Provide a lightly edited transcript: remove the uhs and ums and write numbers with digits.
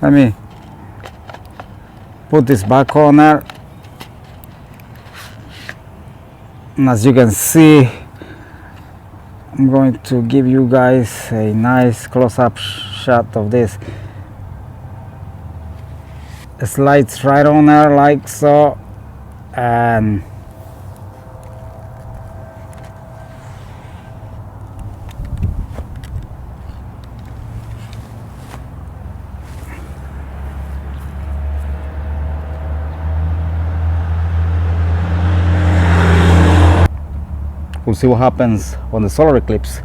Let me put this back on there. And as you can see, I'm going to give you guys a nice close-up shot of this. It slides right on there like so, and we'll see what happens on the solar eclipse.